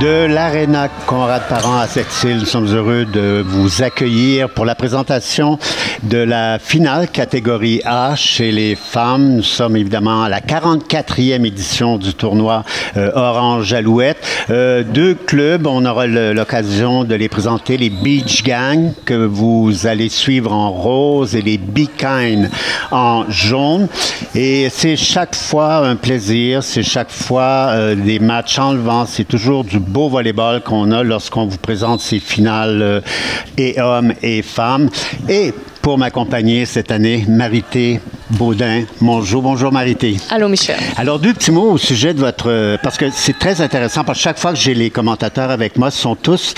De l'Arena Conrad-Parent à Sept-Îles, nous sommes heureux de vous accueillir pour la présentation de la finale catégorie A chez les femmes. Nous sommes évidemment à la 44e édition du tournoi Orange Alouette. Deux clubs, on aura l'occasion de les présenter, les Beach Gang que vous allez suivre en rose et les Be Kind en jaune. Et c'est chaque fois un plaisir, c'est chaque fois des matchs enlevants, c'est toujours du beau volleyball qu'on a lorsqu'on vous présente ces finales et hommes et femmes. Et pour m'accompagner cette année, Marité Baudin. Bonjour Marité. Allô Michel. Alors, deux petits mots au sujet de votre... Parce que c'est très intéressant, parce que chaque fois que j'ai les commentateurs avec moi, ce sont tous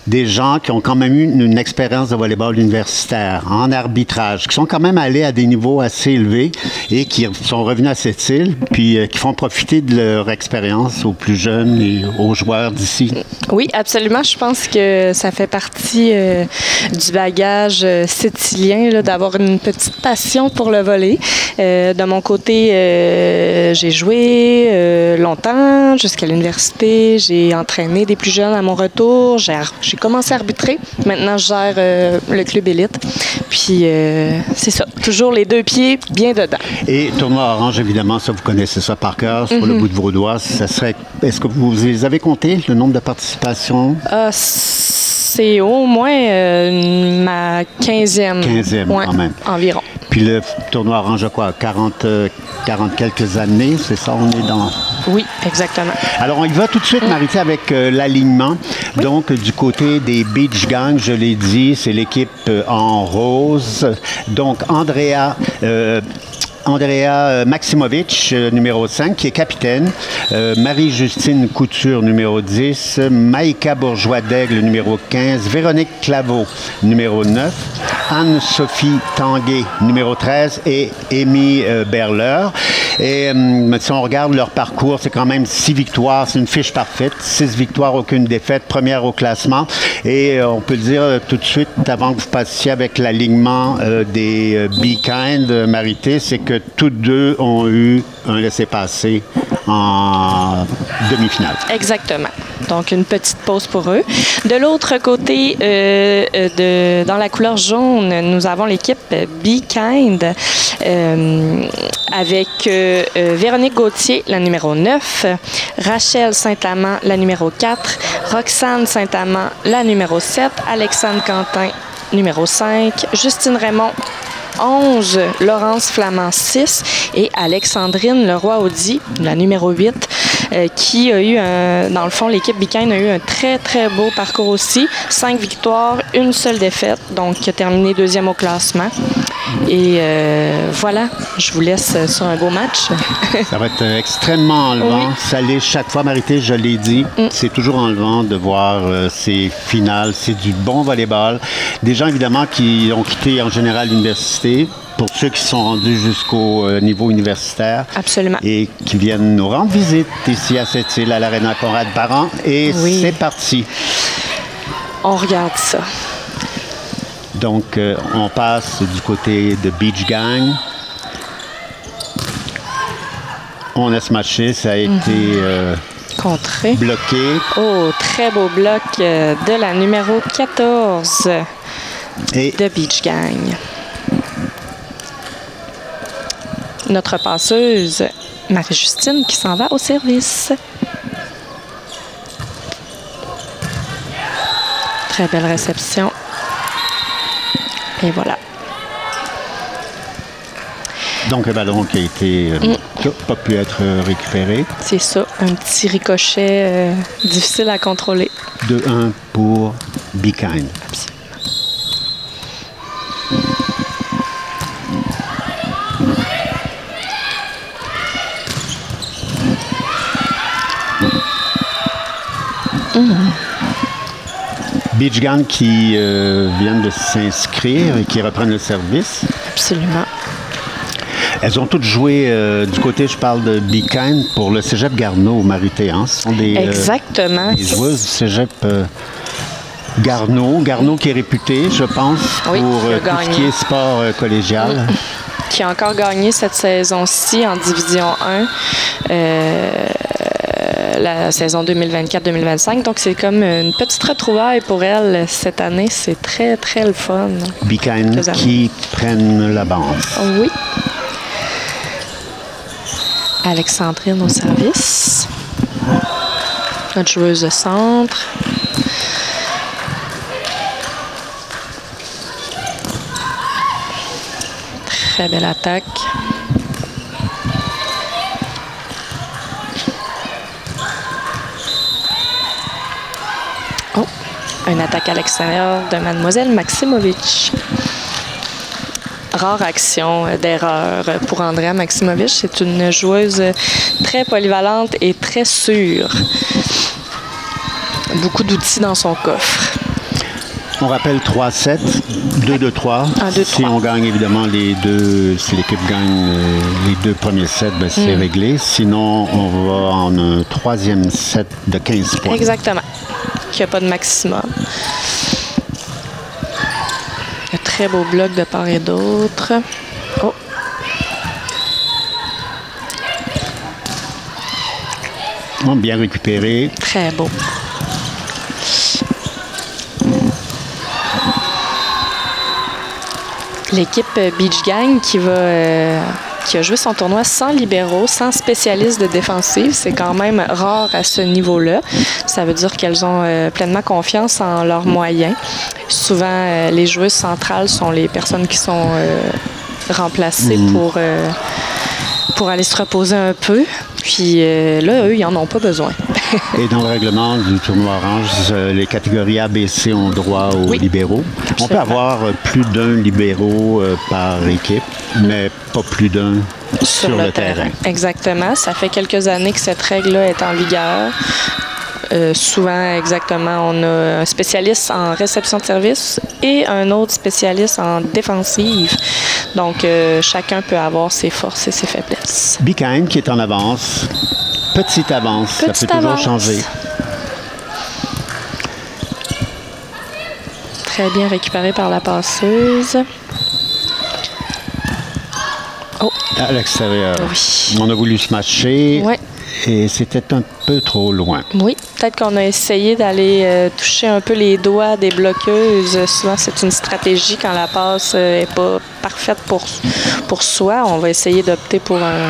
des gens qui ont quand même eu une expérience de volleyball universitaire, en arbitrage, qui sont quand même allés à des niveaux assez élevés et qui sont revenus à Sept-Îles, puis qui font profiter de leur expérience aux plus jeunes et aux joueurs d'ici. Oui, absolument. Je pense que ça fait partie du bagage sétilien, d'avoir une petite passion pour le volley. De mon côté, j'ai joué longtemps jusqu'à l'université. J'ai entraîné des plus jeunes à mon retour. J'ai commencé à arbitrer. Maintenant, je gère le club élite. Puis, c'est ça. Toujours les deux pieds bien dedans. Et tournoi Orange, évidemment, ça, vous connaissez ça par cœur, sur le bout de vos doigts. Ça serait... Est-ce que vous les avez comptés, le nombre de participations? C'est au moins ma 15e. 15e, ouais, quand même. Environ. Puis le tournoi Orange a quoi? 40 quelques années, c'est ça? On est dans... Oui, exactement. Alors, on y va tout de suite, Marité, avec l'alignement. Oui. Donc, du côté des Beach Gang, je l'ai dit, c'est l'équipe en rose. Donc, Andrea Maximovic, numéro 5, qui est capitaine. Marie-Justine Couture, numéro 10. Maïka Bourgeois-Daigle, numéro 15. Véronique Claveau, numéro 9. Anne-Sophie Tanguay, numéro 13. Et Amy Berler. Et si on regarde leur parcours, c'est quand même 6 victoires. C'est une fiche parfaite. 6 victoires, aucune défaite. Première au classement. Et on peut le dire tout de suite, avant que vous passiez avec l'alignement des Be Kind, Marité, c'est que toutes deux ont eu un laissez-passer en demi-finale. Exactement. Donc, une petite pause pour eux. De l'autre côté, dans la couleur jaune, nous avons l'équipe Be Kind avec Véronique Gauthier, la numéro 9, Rachel Saint-Amand, la numéro 4, Roxane Saint-Amand, la numéro 7, Alexandre Quentin, numéro 5, Justine Raymond, 11, Laurence Flamand, 6 et Alexandrine Leroy-Audy, la numéro 8, qui a eu, dans le fond, l'équipe Be Kind a eu un très, très beau parcours aussi. 5 victoires, une seule défaite, donc qui a terminé 2e au classement. Et voilà, je vous laisse sur un beau match. Ça va être extrêmement enlevant. Oui. Ça l'est chaque fois, Marité, je l'ai dit. C'est toujours enlevant de voir ces finales. C'est du bon volleyball. Des gens, évidemment, qui ont quitté en général l'université. Pour ceux qui sont rendus jusqu'au niveau universitaire. Absolument. Et qui viennent nous rendre visite ici à Sept-Îles, à l'Arena Conrad-Parent. Et oui. C'est parti. On regarde ça. Donc, on passe du côté de Beach Gang. On a ce matché, ça a été contré. Bloqué. Oh, très beau bloc de la numéro 14 de Beach Gang. Notre passeuse, Marie-Justine, qui s'en va au service. Très belle réception. Et voilà. Donc, le ballon qui a été pas pu être récupéré. C'est ça, un petit ricochet difficile à contrôler. 2-1 pour Be Kind. Absolument. Beach Gang qui viennent de s'inscrire et qui reprennent le service. Absolument. Elles ont toutes joué du côté, je parle de Be Kind, pour le Cégep Garneau, Marité. Hein? Ce sont des, exactement. Des joueuses du Cégep Garneau qui est réputé, je pense, oui, pour tout ce qui est sport collégial. Qui a encore gagné cette saison-ci en Division 1. la saison 2024-2025. Donc, c'est comme une petite retrouvaille pour elle cette année. C'est très, très le fun. Be Kind qui prennent l'avance. Oui. Alexandrine au service. Notre joueuse de centre. Très belle attaque. Oh, une attaque à l'extérieur de Mademoiselle Maximovic. Rare action d'erreur pour Andrea Maximovic. C'est une joueuse très polyvalente et très sûre. Beaucoup d'outils dans son coffre. On rappelle 3-7, 2-2-3. Si on gagne évidemment les deux, si l'équipe gagne les deux premiers sets, ben c'est réglé. Sinon, on va en un troisième set de 15 points. Exactement. Il n'y a pas de maximum. Un très beau bloc de part et d'autre. Oh. Oh, bien récupéré. Très beau. L'équipe Beach Gang qui a joué son tournoi sans libéraux, sans spécialistes de défensive, c'est quand même rare à ce niveau-là. Ça veut dire qu'elles ont pleinement confiance en leurs moyens. Souvent, les joueuses centrales sont les personnes qui sont remplacées pour aller se reposer un peu. Puis là, eux, ils n'en ont pas besoin. Et dans le règlement du tournoi orange, les catégories A, B, C ont droit aux libéraux. Absolument. On peut avoir plus d'un libéraux par équipe, mais pas plus d'un sur le terrain. Exactement. Ça fait quelques années que cette règle-là est en vigueur. Souvent, exactement, on a un spécialiste en réception de service et un autre spécialiste en défensive. Donc, chacun peut avoir ses forces et ses faiblesses. Be Kind qui est en avance. Petite avance, ça peut toujours changer. Très bien récupéré par la passeuse. Oh. À l'extérieur. Oui. On a voulu se matcher. Oui. Et c'était un peu trop loin. Oui, peut-être qu'on a essayé d'aller toucher un peu les doigts des bloqueuses. Souvent, c'est une stratégie quand la passe n'est pas parfaite pour soi. On va essayer d'opter pour un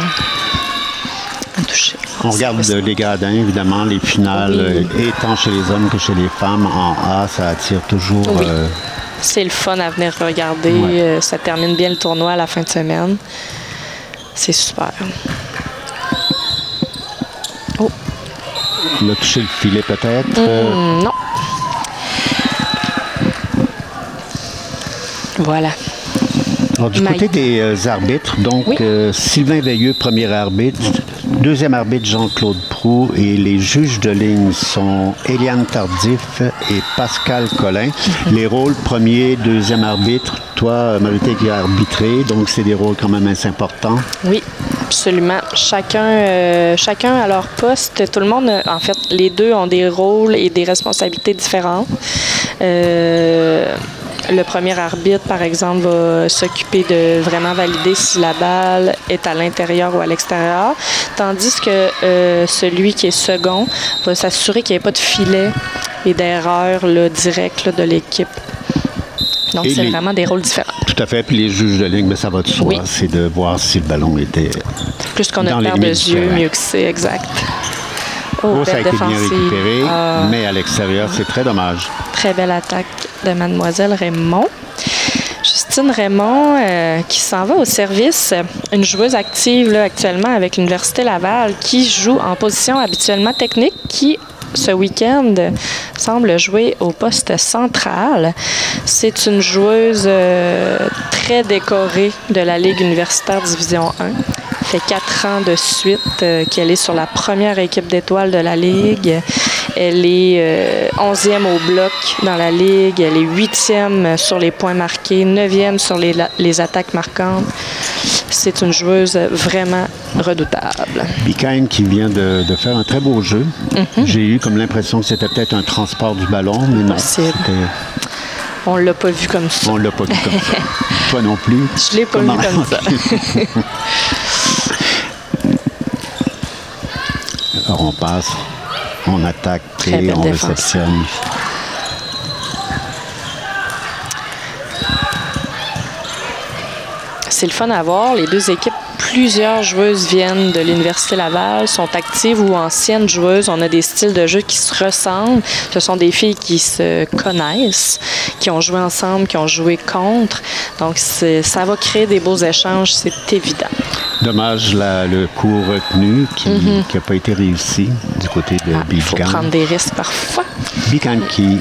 toucher. On regarde les gradins, évidemment, les finales, étant chez les hommes que chez les femmes. En A, ça attire toujours... Oui. C'est le fun à venir regarder. Ouais. Ça termine bien le tournoi à la fin de semaine. C'est super. Oh. On a touché le filet peut-être? Non. Voilà. Alors, du côté des arbitres, donc Sylvain Veilleux, premier arbitre, deuxième arbitre Jean-Claude Proulx et les juges de ligne sont Éliane Tardif et Pascal Collin. Les rôles premier, deuxième arbitre, toi, Marité, qui a arbitré, donc c'est des rôles quand même assez importants. Oui, absolument. Chacun à leur poste. Tout le monde, en fait, les deux ont des rôles et des responsabilités différentes. Le premier arbitre, par exemple, va s'occuper de vraiment valider si la balle est à l'intérieur ou à l'extérieur, tandis que celui qui est second va s'assurer qu'il n'y ait pas de filet et d'erreur directe de l'équipe. Donc, c'est vraiment des rôles différents. Tout à fait. Puis les juges de ligne, bien, ça va de soi. Oui. C'est de voir si le ballon était plus qu'on a de paire de yeux, mieux que c'est, exact. Oh, ça a été bien récupéré, mais à l'extérieur, c'est très dommage. Très belle attaque de Mademoiselle Raymond. Justine Raymond qui s'en va au service, une joueuse active là, actuellement avec l'Université Laval qui joue en position habituellement technique, qui ce week-end semble jouer au poste central. C'est une joueuse très décorée de la Ligue universitaire Division 1. Ça fait 4 ans de suite qu'elle est sur la première équipe d'étoiles de la Ligue. Elle est 11e au bloc dans la Ligue. Elle est 8e sur les points marqués, 9e sur les attaques marquantes. C'est une joueuse vraiment redoutable. Be Kind qui vient de faire un très beau jeu. J'ai eu comme l'impression que c'était peut-être un transport du ballon, mais non. On l'a pas vu comme ça. On l'a pas vu comme ça. Toi non plus? Je l'ai pas vu comme ça. Alors on passe. On attaque Très et belle on défense. réceptionne. C'est le fun à voir. Les deux équipes, plusieurs joueuses viennent de l'Université Laval, sont actives ou anciennes joueuses. On a des styles de jeu qui se ressemblent. Ce sont des filles qui se connaissent, qui ont joué ensemble, qui ont joué contre. Donc, ça va créer des beaux échanges, c'est évident. Dommage le coup retenu qui n'a pas été réussi du côté de Il faut Beachgang. prendre des risques parfois. Beachgang qui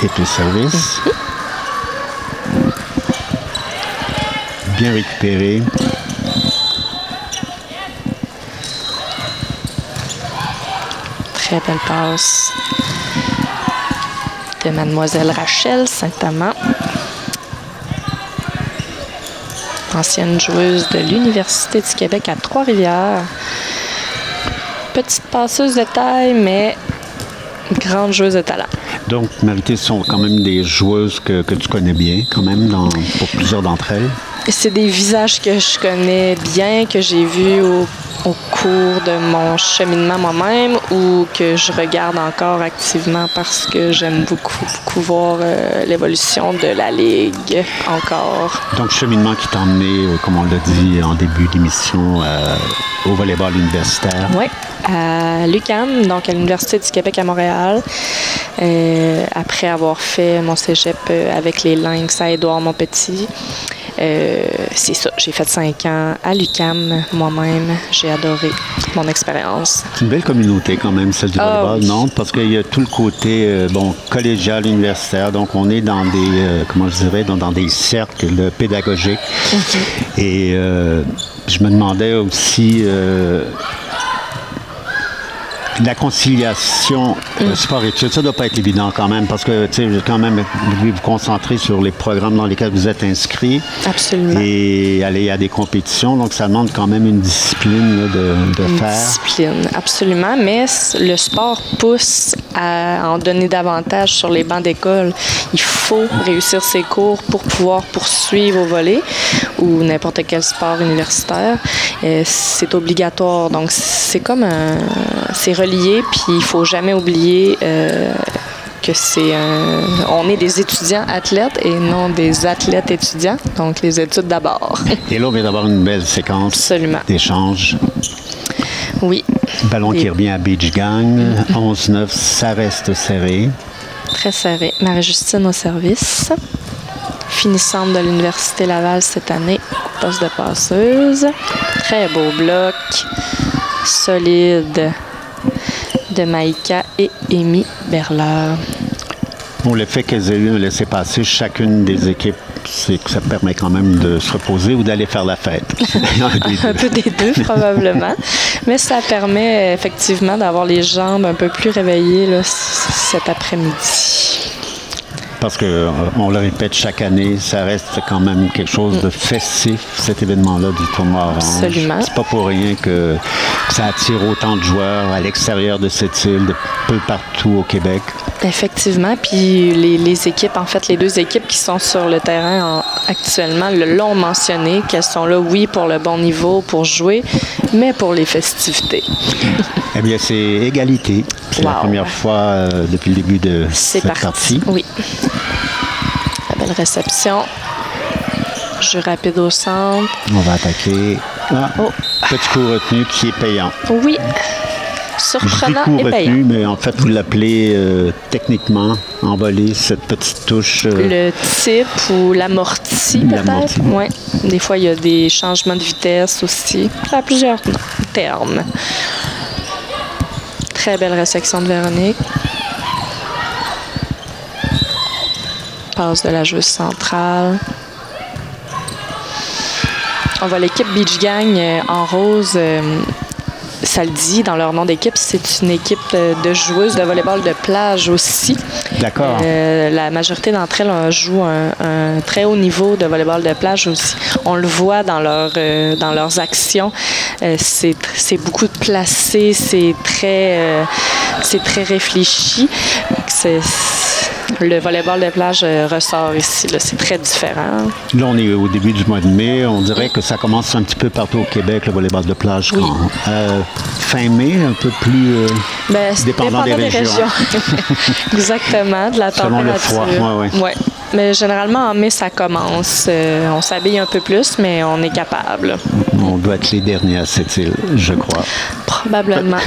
est au service. Bien récupéré. Très belle passe de Mademoiselle Rachel Saint-Amand. Ancienne joueuse de l'Université du Québec à Trois-Rivières. Petite passeuse de taille, mais grande joueuse de talent. Donc, Marité, ce sont quand même des joueuses que tu connais bien, quand même, pour plusieurs d'entre elles. C'est des visages que je connais bien, que j'ai vus au cours de mon cheminement moi-même ou que je regarde encore activement parce que j'aime beaucoup voir l'évolution de la Ligue encore. Donc, cheminement qui t'a emmené, comme on l'a dit en début d'émission, au volleyball universitaire. Oui, à l'UQAM, donc à l'Université du Québec à Montréal. Après avoir fait mon cégep avec les Lynx à Édouard-Montpetit. C'est ça, j'ai fait 5 ans à l'UQAM moi-même. J'ai adoré mon expérience. C'est une belle communauté quand même, celle du volleyball, oui. non? Parce qu'il y a tout le côté collégial, universitaire. Donc, on est dans des, dans des cercles pédagogiques. Et je me demandais aussi... la conciliation sport-études, ça ne doit pas être évident quand même, parce que, tu sais, quand même, vous devez vous concentrer sur les programmes dans lesquels vous êtes inscrit. Absolument. Et aller à des compétitions, donc ça demande quand même une discipline là, de Une faire. discipline, absolument, mais le sport pousse à en donner davantage sur les bancs d'école. Il faut réussir ses cours pour pouvoir poursuivre au volley ou n'importe quel sport universitaire. C'est obligatoire, donc c'est comme c'est relié, puis il faut jamais oublier que on est des étudiants athlètes et non des athlètes étudiants, donc les études d'abord. Et là, on vient d'avoir une belle séquence Absolument. d'échanges. Oui. Ballon qui revient à Beachgang, 11-9, ça reste serré. Très serré. Marie-Justine au service. Finissante de l'Université Laval cette année, poste de passeuse. Très beau bloc. Solide de Maïka et Amy Berleur. Bon, le fait qu'elles aient eu un laissez-passer chacune des équipes, c'est que ça permet quand même de se reposer ou d'aller faire la fête. Un peu des deux, probablement. Mais ça permet effectivement d'avoir les jambes un peu plus réveillées là, cet après-midi. Parce qu'on le répète chaque année, ça reste quand même quelque chose de festif, cet événement-là du tournoi Orange. Absolument. C'est pas pour rien que ça attire autant de joueurs à l'extérieur de cette île, de peu partout au Québec. Effectivement, puis les équipes, en fait, les deux équipes qui sont sur le terrain actuellement l'ont mentionné, qu'elles sont là, oui, pour le bon niveau, pour jouer, mais pour les festivités. Eh bien, c'est égalité. C'est la première fois depuis le début de cette partie. Oui. La belle réception. Jeu rapide au centre. On va attaquer. Petit coup retenu qui est payant. Oui. Surprenant et payant. Retenu, mais en fait, vous l'appelez techniquement en volée, cette petite touche. Le type ou l'amorti, peut-être. Oui. Des fois, il y a des changements de vitesse aussi. Ça a plusieurs termes. Très belle réception de Véronique. Passe de la joueuse centrale. On voit l'équipe Beachgang en rose. Ça le dit dans leur nom d'équipe, c'est une équipe de joueuses de volleyball de plage aussi. D'accord. La majorité d'entre elles jouent un très haut niveau de volleyball de plage aussi. On le voit dans leurs actions. C'est beaucoup de placés, c'est très réfléchi. Le volleyball de plage ressort ici. Là, c'est très différent. Là, on est au début du mois de mai. On dirait que ça commence un petit peu partout au Québec, le volleyball de plage. Oui. Fin mai, un peu plus dépendant des régions. Exactement, de la Selon température. le froid, oui. Ouais. Mais généralement, en mai, ça commence. On s'habille un peu plus, mais on est capable. On doit être les derniers à cette île, je crois. Probablement.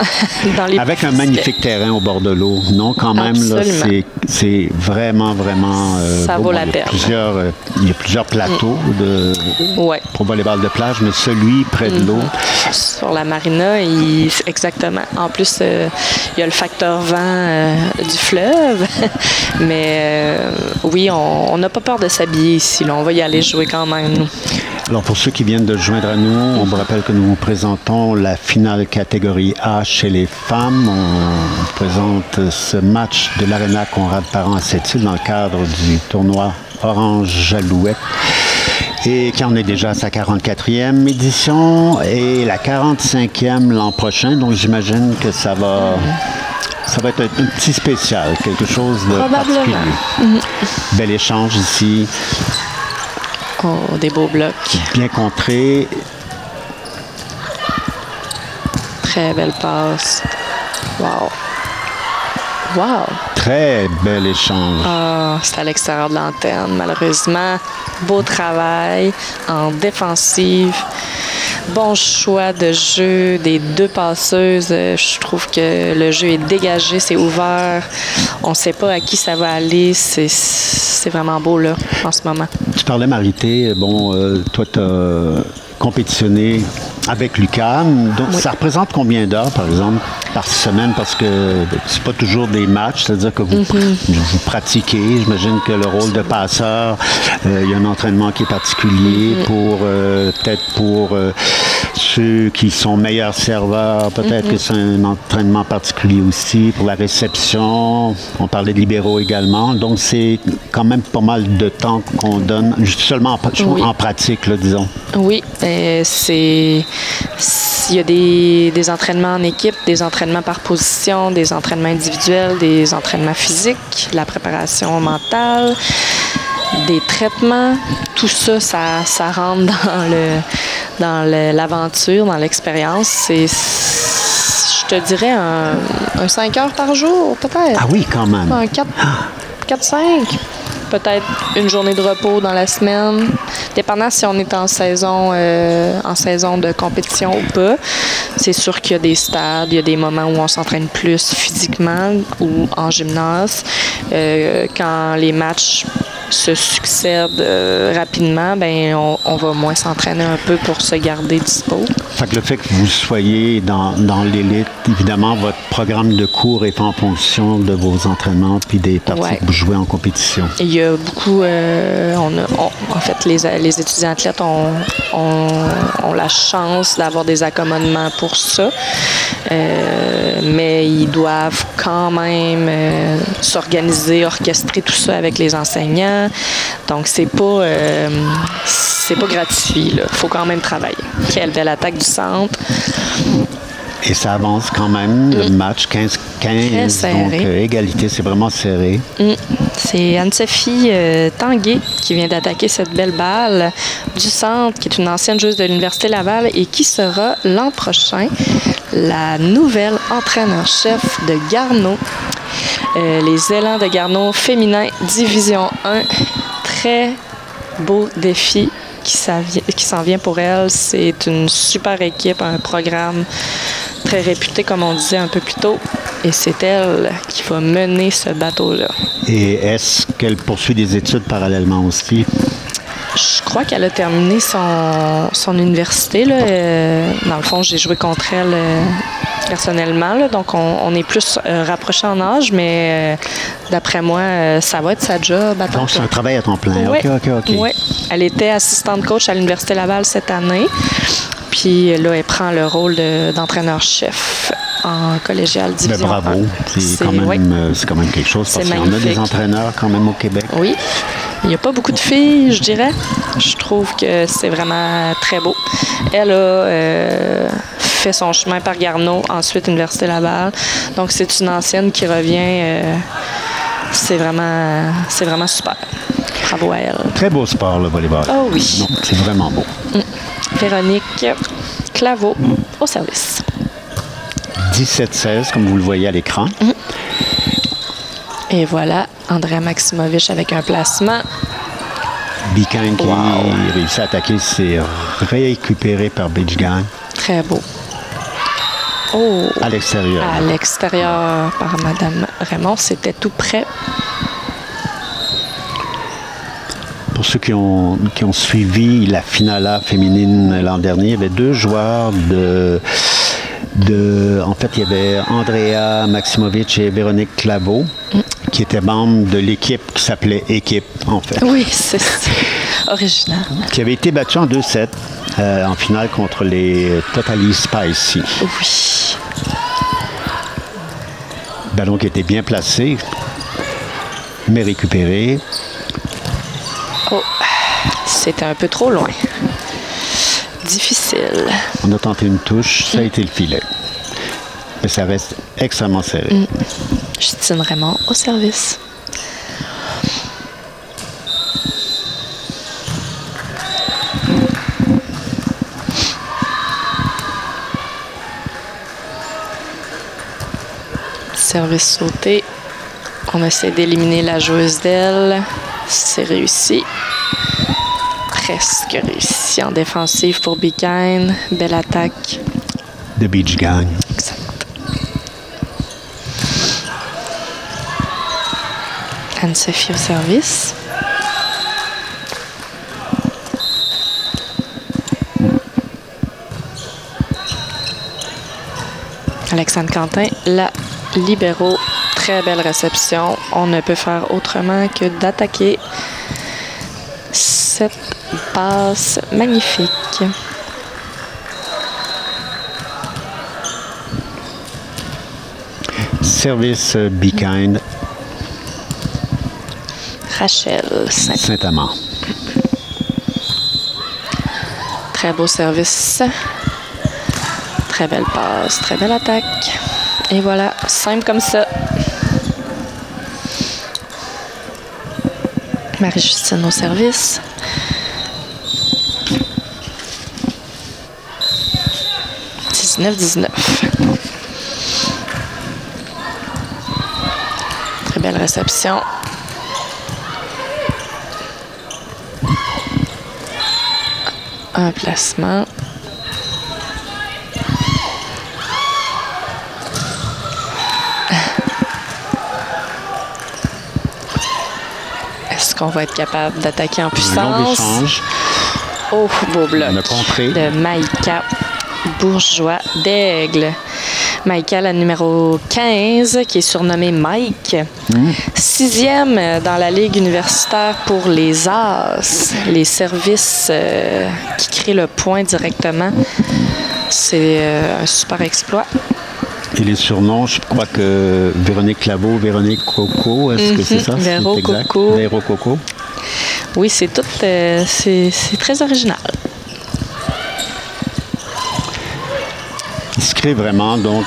Dans les Avec un magnifique terrain au bord de l'eau. Non, quand même, là, c'est vraiment, vraiment ça beau. vaut la peine. Il y a plusieurs plateaux pour volleyball de plage, mais celui près de l'eau. Sur la marina, exactement. En plus, il y a le facteur vent du fleuve. Mais oui, on n'a pas peur de s'habiller ici. Là. On va y aller jouer quand même, nous. Alors, pour ceux qui viennent de se joindre à nous, on vous rappelle que nous vous présentons la finale catégorie A chez les femmes. On présente ce match de l'Arena Conrad-Parent à Sept-Îles dans le cadre du tournoi Orange Jalouette, et qui en est déjà à sa 44e édition et la 45e l'an prochain. Donc, j'imagine que ça va être un petit spécial, quelque chose de particulier. Bel échange ici. Oh, des beaux blocs. Bien contré. Très belle passe. Wow. Wow. Très bel échange. Ah, c'est à l'extérieur de l'antenne, malheureusement. Beau travail en défensive. Bon choix de jeu des deux passeuses. Je trouve que le jeu est dégagé, c'est ouvert. On ne sait pas à qui ça va aller. C'est vraiment beau, là, en ce moment. Tu parlais, Marité, toi, tu as compétitionné avec l'UQAM. Donc, ça représente combien d'heures, par exemple, par semaine? Parce que c'est pas toujours des matchs, c'est-à-dire que vous pratiquez. J'imagine que le rôle de passeur, il y a un entraînement qui est particulier peut-être pour ceux qui sont meilleurs serveurs. Peut-être que c'est un entraînement particulier aussi pour la réception. On parlait de libéraux également. Donc, c'est quand même pas mal de temps qu'on donne, seulement en pratique, là, disons. Oui, il y a des entraînements en équipe, des entraînements par position, des entraînements individuels, des entraînements physiques, de la préparation mentale, des traitements. Tout ça, ça rentre dans l'aventure, dans l'expérience. Je te dirais un 5 heures par jour, peut-être. Ah oui, quand même. Un 4-5. Peut-être une journée de repos dans la semaine, dépendant si on est en saison de compétition ou pas. C'est sûr qu'il y a des stades, il y a des moments où on s'entraîne plus physiquement ou en gymnase. Quand les matchs se succèdent rapidement, on va moins s'entraîner un peu pour se garder dispo. Fait que le fait que vous soyez dans l'élite, évidemment, votre programme de cours est fait en fonction de vos entraînements puis des parties que vous jouez en compétition. Il y a beaucoup... en fait, les étudiants athlètes ont la chance d'avoir des accommodements pour ça, mais ils doivent quand même s'organiser, orchestrer tout ça avec les enseignants. Donc, c'est pas gratuit. Il faut quand même travailler. Quelle belle attaque du centre. Et ça avance quand même, le match 15-15, donc égalité, c'est vraiment serré. C'est Anne-Sophie Tanguay qui vient d'attaquer cette belle balle du centre, qui est une ancienne joueuse de l'Université Laval et qui sera l'an prochain la nouvelle entraîneur-chef de Garneau. Les Élans de Garneau féminin Division 1. Très beau défi qui s'en vient pour elle. C'est une super équipe, un programme très réputé, comme on disait un peu plus tôt. Et c'est elle qui va mener ce bateau-là. Et est-ce qu'elle poursuit des études parallèlement aussi? Je crois qu'elle a terminé son université. Là. Dans le fond, j'ai joué contre elle personnellement. Là. Donc, on est plus rapprochés en âge, mais d'après moi, ça va être sa job à temps plein. Donc, c'est un travail à temps plein. Oui. OK. Oui. Elle était assistante coach à l'Université Laval cette année. Puis là, elle prend le rôle d'entraîneur-chef en collégial division. Bravo. C'est quand même quelque chose, parce qu'on a des entraîneurs quand même au Québec. Oui. Il n'y a pas beaucoup de filles, je dirais. Je trouve que c'est vraiment très beau. Elle a fait son chemin par Garneau, ensuite Université Laval. Donc, c'est une ancienne qui revient c'est vraiment super. Bravo à elle. Très beau sport, le volleyball. Oh oui. Non, c'est vraiment beau. Véronique Claveau au service. 17-16, comme vous le voyez à l'écran. Et voilà, Andrea Maximovic avec un placement. Bican qui réussit à attaquer, c'est récupéré par Bijgan. Très beau. Oh! À l'extérieur. À l'extérieur par Madame Raymond. C'était tout près. Pour ceux qui ont suivi la finale féminine l'an dernier, il y avait deux joueurs en fait, il y avait Andrea Maximovic et Véronique Claveau qui étaient membres de l'équipe qui s'appelait Équipe, en fait. Oui, c'est original. Qui avait été battu en 2-7 en finale contre les Totally Spicy. Oui. Ballon qui était bien placé, mais récupéré. Oh, c'était un peu trop loin. Difficile. On a tenté une touche, ça a été le filet. Mais ça reste extrêmement serré. Justine Raymond au service. Service sauté. On essaie d'éliminer la joueuse d'aile. C'est réussi. Presque réussi en défensive pour Bican. Belle attaque. De Beach Gang. Exact. Anne-Sophie au service. Alexandre Quentin, la libéraux. Très belle réception. On ne peut faire autrement que d'attaquer cette passe magnifique. Service Be Kind. Rachel Saint-Amand. Très beau service. Très belle passe, très belle attaque. Et voilà, simple comme ça. Marie-Justine au service. « 19-19. » Très belle réception. Un placement. Est-ce qu'on va être capable d'attaquer en puissance? Oh, beau bloc de Maïka Bourgeois d'Aigle. Maïka, la numéro 15, qui est surnommée Mike. 6e dans la Ligue universitaire pour les As, les services qui créent le point directement. C'est un super exploit. Et les surnoms, je crois que Véronique Claveau, Véronique Coco, est-ce que c'est ça? Véro exact? Coco. Véro Coco. Oui, c'est tout. C'est très original. Il se crée vraiment, donc,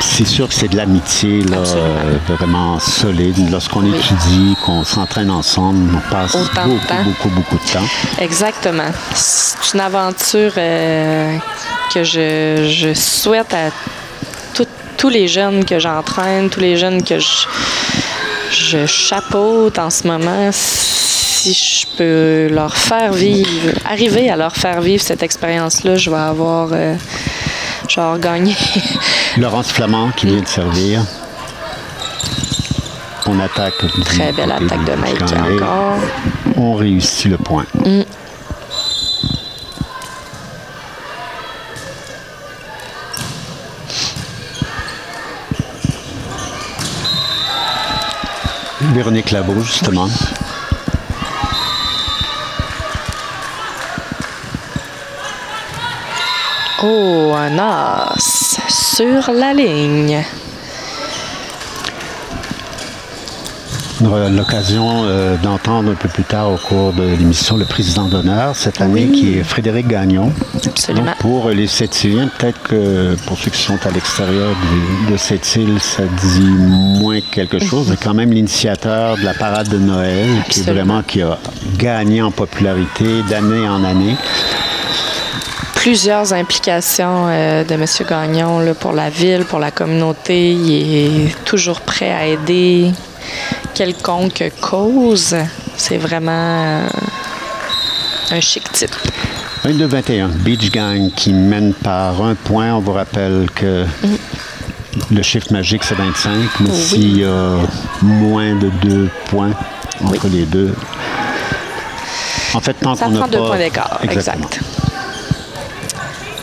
c'est sûr que c'est de l'amitié, là, vraiment solide. Lorsqu'on étudie, qu'on s'entraîne ensemble, on passe beaucoup de temps. Exactement. C'est une aventure que je souhaite à tous les jeunes que j'entraîne, tous les jeunes que je chapeaute en ce moment. Si je peux leur faire vivre, arriver à leur faire vivre cette expérience-là, je vais avoir gagné. Laurence Flamand qui vient de servir. On attaque. Très belle attaque de Maïka encore. On réussit le point. Véronique Claveau, justement. Oh, un as sur la ligne. On aura l'occasion d'entendre un peu plus tard au cours de l'émission le président d'honneur cette année qui est Frédéric Gagnon. Absolument. Donc pour les Sept-Îliens, peut-être que pour ceux qui sont à l'extérieur de Sept-Îles, ça dit moins quelque chose. Mais quand même l'initiateur de la parade de Noël qui a gagné en popularité d'année en année. Plusieurs implications de M. Gagnon là, pour la ville, pour la communauté. Il est toujours prêt à aider quelconque cause. C'est vraiment un chic type. 22-21, Beach Gang qui mène par 1 point. On vous rappelle que le chiffre magique, c'est 25. Mais s'il y a moins de 2 points entre les deux, en fait, tant qu'on n'a pas... 2 points d'écart, exact.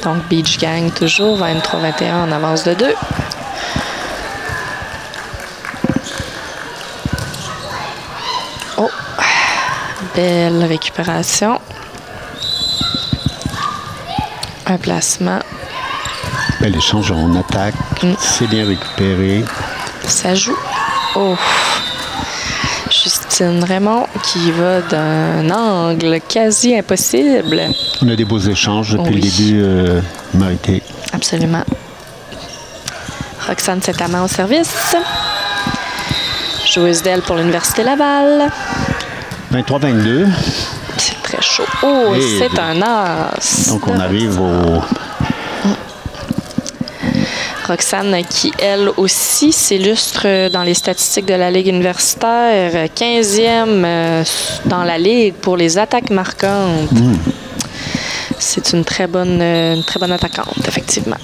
Donc, Beach Gang, toujours, 23-21 en avance de 2. Oh, belle récupération. Un placement. Bel échange en attaque. C'est bien récupéré. Ça joue. Oh! Justine Raymond qui va d'un angle quasi impossible. On a des beaux échanges depuis le début, Marité. Absolument. Roxane Saint-Amand au service. Joueuse d'aile pour l'Université Laval. 23-22. C'est très chaud. Oh, c'est un as. Donc, on arrive au... Roxane qui, elle aussi, s'illustre dans les statistiques de la Ligue universitaire, 15e dans la Ligue pour les attaques marquantes. C'est une très bonne attaquante, effectivement.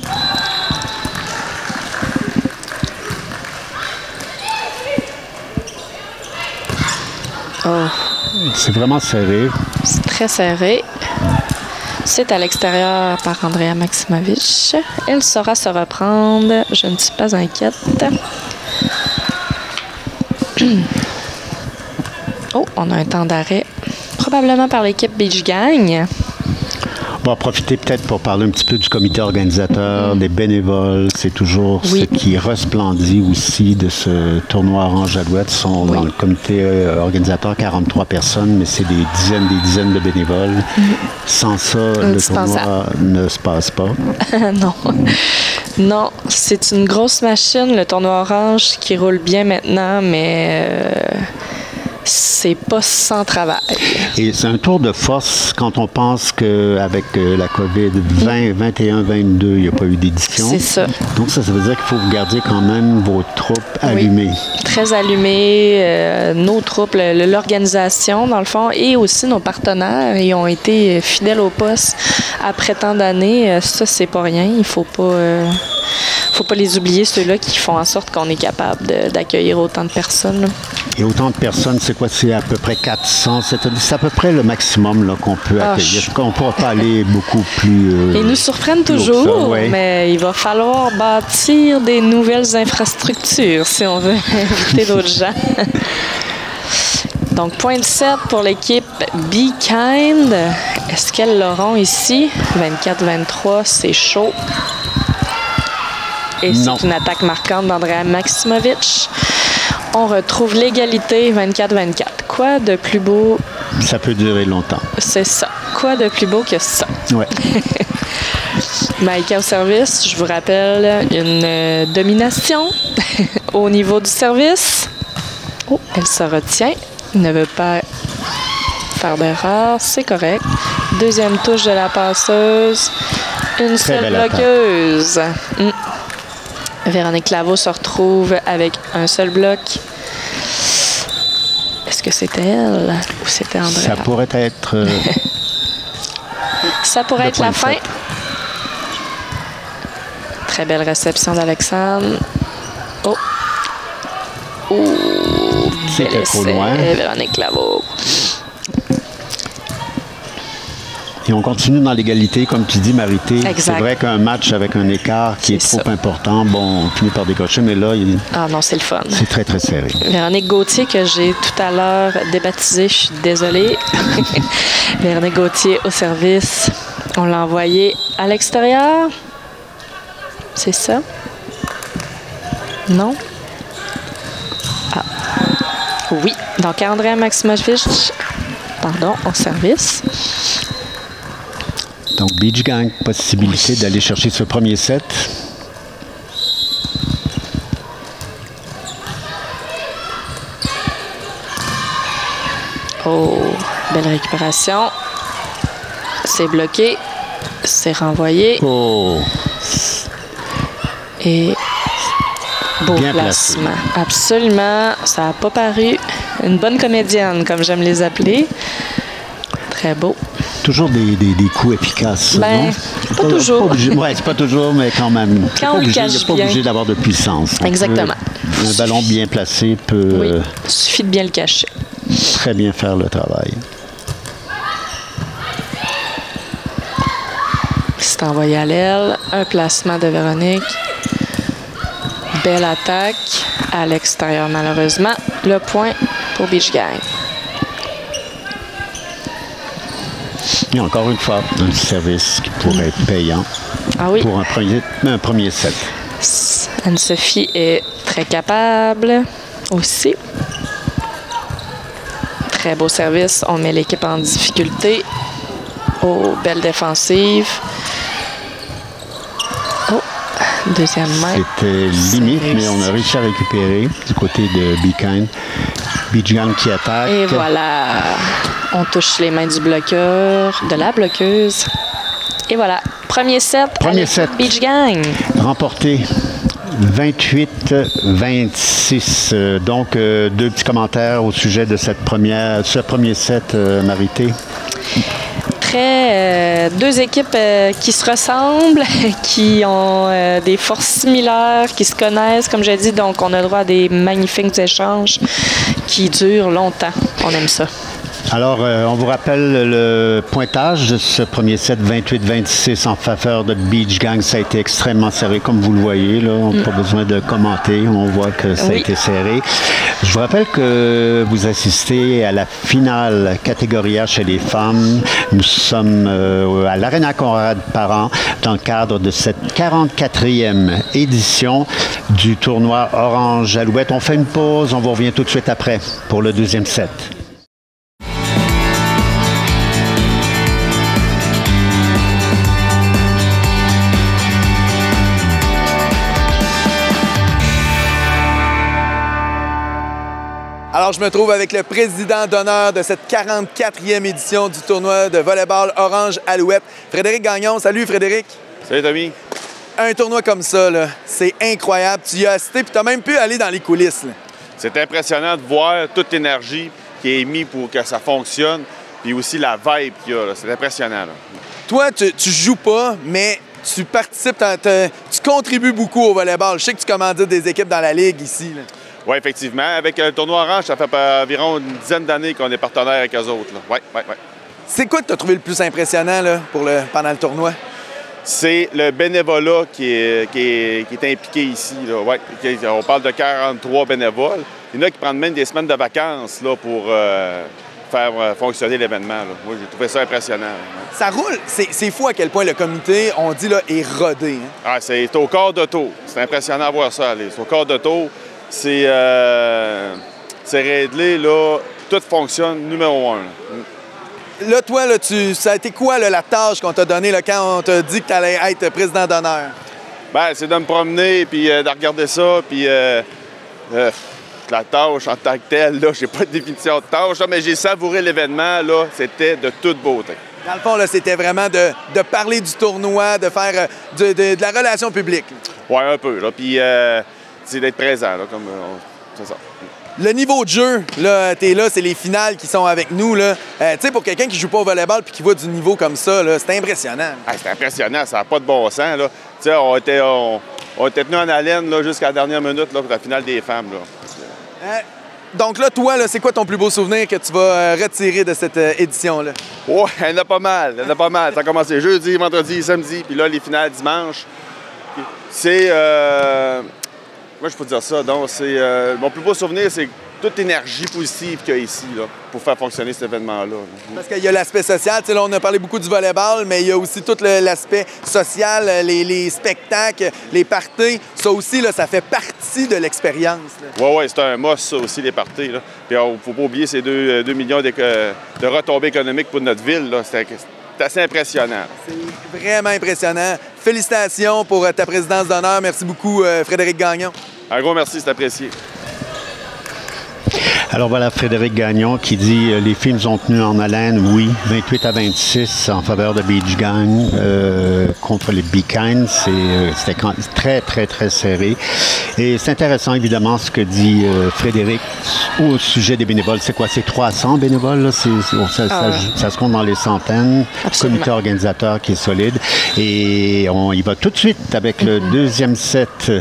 Oh. C'est vraiment serré. C'est très serré. C'est à l'extérieur par Andrea Maximovic. Elle saura se reprendre. Je ne suis pas inquiète. Oh, on a un temps d'arrêt. Probablement par l'équipe Beach Gang. On va profiter peut-être pour parler un petit peu du comité organisateur, des bénévoles. C'est toujours ce qui resplendit aussi de ce tournoi Orange Alouette. Sont dans le comité organisateur 43 personnes, mais c'est des dizaines de bénévoles. Sans ça, le tournoi ne se passe pas. Non. Non, c'est une grosse machine, le tournoi Orange, qui roule bien maintenant, mais... c'est pas sans travail. Et c'est un tour de force quand on pense qu'avec la COVID 20, 21, 22, il n'y a pas eu d'édition. C'est ça. Donc ça veut dire qu'il faut vous garder quand même vos troupes allumées. Très allumées. Nos troupes, l'organisation, dans le fond, et aussi nos partenaires, ils ont été fidèles au poste après tant d'années. Ça, c'est pas rien. Il faut pas les oublier, ceux-là qui font en sorte qu'on est capable d'accueillir autant de personnes. Là. Et autant de personnes, c'est quoi? C'est à peu près 400. C'est à peu près le maximum qu'on peut accueillir. On ne pourra pas aller beaucoup plus... Ils nous surprennent toujours, mais il va falloir bâtir des nouvelles infrastructures si on veut inviter d'autres gens. Donc, point de 7 pour l'équipe Be Kind. Est-ce qu'elles l'auront ici? 24-23, c'est chaud. Et c'est une attaque marquante d'Andrea Maximovic. On retrouve l'égalité 24-24. Quoi de plus beau? Ça peut durer longtemps. C'est ça. Quoi de plus beau que ça? Oui. Maïka au service, je vous rappelle, une domination au niveau du service. Oh, elle se retient. Ne veut pas faire d'erreur. C'est correct. Deuxième touche de la passeuse. Une seule bloqueuse. Véronique Claveau se retrouve avec un seul bloc. Est-ce que c'était elle ou c'était Andrea? Ça pourrait être... Ça pourrait être la fin. Très belle réception d'Alexandre. Oh! C'était trop loin. Véronique Claveau. Et on continue dans l'égalité, comme tu dis, Marité. Exact. C'est vrai qu'un match avec un écart qui est trop important, bon, on finit par décrocher, mais là, ah non, c'est le fun. C'est très, très serré. Véronique Gauthier, que j'ai tout à l'heure débaptisée, je suis désolée. Véronique Gauthier au service. On l'a envoyé à l'extérieur. C'est ça? Non? Ah. Oui, donc Andrea Maximovic, au service. Donc, Beach Gang, possibilité d'aller chercher ce premier set. Oh, belle récupération. C'est bloqué. C'est renvoyé. Oh! Et beau Bien placement. Absolument. Ça n'a pas paru. Une bonne comédienne, comme j'aime les appeler. Très beau. Toujours des coups efficaces, Ben, non? pas toujours. Oui, c'est pas toujours, mais quand même. Quand on le cache il n'est pas bien. obligé d'avoir de puissance. Exactement. Un ballon bien placé peut Oui, il suffit de bien le cacher. très bien faire le travail. C'est envoyé à l'aile. Un placement de Véronique. Belle attaque. À l'extérieur, malheureusement. Le point pour Beach Gang. Et encore une fois, un service qui pourrait être payant Ah oui. pour un premier set. Anne-Sophie est très capable aussi. Très beau service. On met l'équipe en difficulté. Oh, belle défensive. Oh, deuxième main. C'était limite, mais on a réussi à récupérer du côté de Beach Gang qui attaque. Et voilà. On touche les mains du bloqueur, de la bloqueuse. Et voilà. Premier set. Premier avec set. Beach Gang. Remporté 28-26. Donc, deux petits commentaires au sujet de ce premier set, Marité. Deux équipes qui se ressemblent, qui ont des forces similaires, qui se connaissent, comme j'ai dit. Donc, on a droit à des magnifiques échanges qui durent longtemps. On aime ça. Alors, on vous rappelle le pointage de ce premier set, 28-26 en faveur de Beach Gang. Ça a été extrêmement serré, comme vous le voyez. Là. On n'a pas besoin de commenter. On voit que ça a été serré. Je vous rappelle que vous assistez à la finale catégorie A chez les femmes. Nous sommes à l'Arena Conrad Parent dans le cadre de cette 44e édition du tournoi Orange Alouette. On fait une pause. On vous revient tout de suite après pour le deuxième set. Alors, je me trouve avec le président d'honneur de cette 44e édition du tournoi de volleyball Orange Alouette, Frédéric Gagnon. Salut, Frédéric. Salut, Tommy. Un tournoi comme ça, là, c'est incroyable. Tu y as assisté, puis tu as même pu aller dans les coulisses. Là. C'est impressionnant de voir toute l'énergie qui est mise pour que ça fonctionne, puis aussi la vibe qu'il y a. C'est impressionnant. Là. Toi, tu joues pas, mais tu participes, tu contribues beaucoup au volleyball. Je sais que tu commandites des équipes dans la ligue ici. Oui, effectivement. Avec le tournoi Orange, ça fait environ une dizaine d'années qu'on est partenaire avec eux autres. Oui. C'est quoi que tu as trouvé le plus impressionnant là, pendant le tournoi? C'est le bénévolat qui est impliqué ici. Là. Ouais. On parle de 43 bénévoles. Il y en a qui prennent même des semaines de vacances là, pour faire fonctionner l'événement. Moi, j'ai trouvé ça impressionnant. Là. Ça roule. C'est fou à quel point le comité, on dit, là, est rodé. Hein? Ah, c'est au quart de tour. C'est impressionnant à voir ça. C'est au quart de tour. C'est réglé, là. Tout fonctionne numéro 1. Là, toi, là, ça a été quoi là, la tâche qu'on t'a donnée là, quand on t'a dit que tu allais être président d'honneur? Bien, c'est de me promener, puis de regarder ça, puis la tâche en tant que telle, là, j'ai pas de définition de tâche, là, mais j'ai savouré l'événement, là, c'était de toute beauté. Dans le fond, là, c'était vraiment de parler du tournoi, de faire de la relation publique. Oui, un peu, là, puis c'est d'être présent, là, comme c'est ça. Le niveau de jeu, là, t'es là, c'est les finales qui sont avec nous, là. Tu sais, pour quelqu'un qui joue pas au volleyball puis qui voit du niveau comme ça, là, c'est impressionnant. Ah, c'est impressionnant, ça n'a pas de bon sens, là. Tu sais, on était tenus en haleine, là, jusqu'à la dernière minute, là, pour la finale des femmes, là. Donc là, toi, là, c'est quoi ton plus beau souvenir que tu vas retirer de cette édition-là? Oui, il y en a pas mal, Ça a commencé jeudi, vendredi, samedi, puis là, les finales dimanche. C'est... Moi, je peux dire ça. Donc, c'est mon plus beau souvenir, c'est toute l'énergie positive qu'il y a ici là, pour faire fonctionner cet événement-là. Parce qu'il y a l'aspect social. Tu sais, là, on a parlé beaucoup du volleyball, mais il y a aussi tout l'aspect social, les spectacles, les parties. Ça aussi, là, ça fait partie de l'expérience. Oui, c'est un must, ça aussi, les parties. Là. Puis il ne faut pas oublier ces 2 millions de retombées économiques pour notre ville. C'est assez impressionnant. C'est vraiment impressionnant. Félicitations pour ta présidence d'honneur. Merci beaucoup, Frédéric Gagnon. Un gros merci, c'est apprécié. Alors voilà Frédéric Gagnon qui dit les filles nous ont tenus en haleine, oui, 28-26 en faveur de Beach Gang contre les Be Kind. C'était très, très, très serré. Et c'est intéressant évidemment ce que dit Frédéric au sujet des bénévoles. C'est quoi? C'est 300 bénévoles? Là? Ça se compte dans les centaines. Absolument. Comité organisateur qui est solide. Et on y va tout de suite avec le deuxième set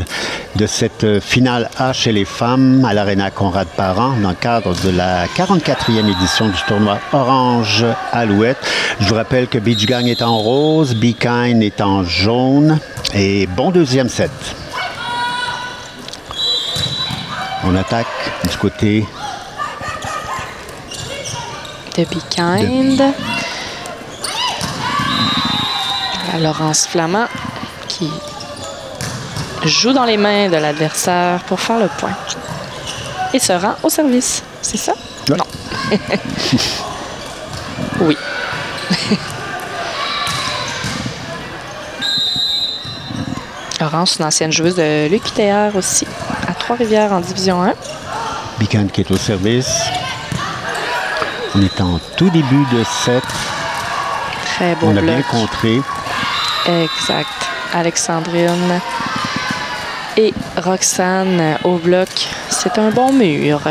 de cette finale A chez les femmes à l'Arena Conrad-Parent dans le cadre de la 44e édition du tournoi Orange Alouette. Je vous rappelle que Beach Gang est en rose, Be Kind est en jaune. Et bon deuxième set. On attaque du côté de Be Kind. La Laurence Flamand qui joue dans les mains de l'adversaire pour faire le point. Et se rend au service. C'est ça? Ouais. Non. Oui. Laurence, une ancienne joueuse de l'UQTR aussi, à Trois-Rivières en Division 1. Be Kind qui est au service. On est en tout début de set. Très beau On a bloc. bien contré. Exact. Alexandrine et Roxane au bloc. C'est un bon mur.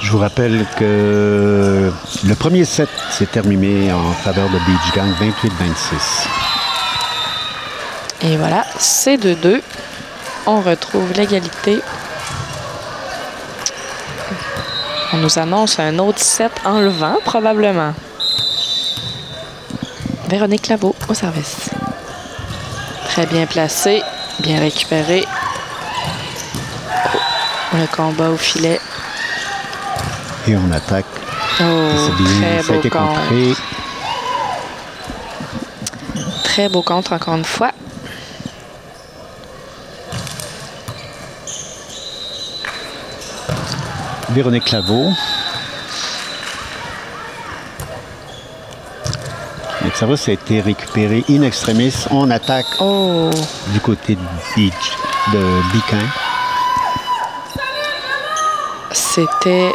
Je vous rappelle que le premier set s'est terminé en faveur de Beach Gang 28-26. Et voilà, c'est 2-2. On retrouve l'égalité. On nous annonce un autre set enlevant, probablement. Véronique Laveau au service. Très bien placé, bien récupéré. Oh, le combat au filet. Et on attaque. Oh, C'est bien, très ça a beau été contre. contré. Très beau contre, encore une fois. Véronique Claveau. Donc ça va, ça a été récupéré in extremis. On attaque du côté de Biquin. C'était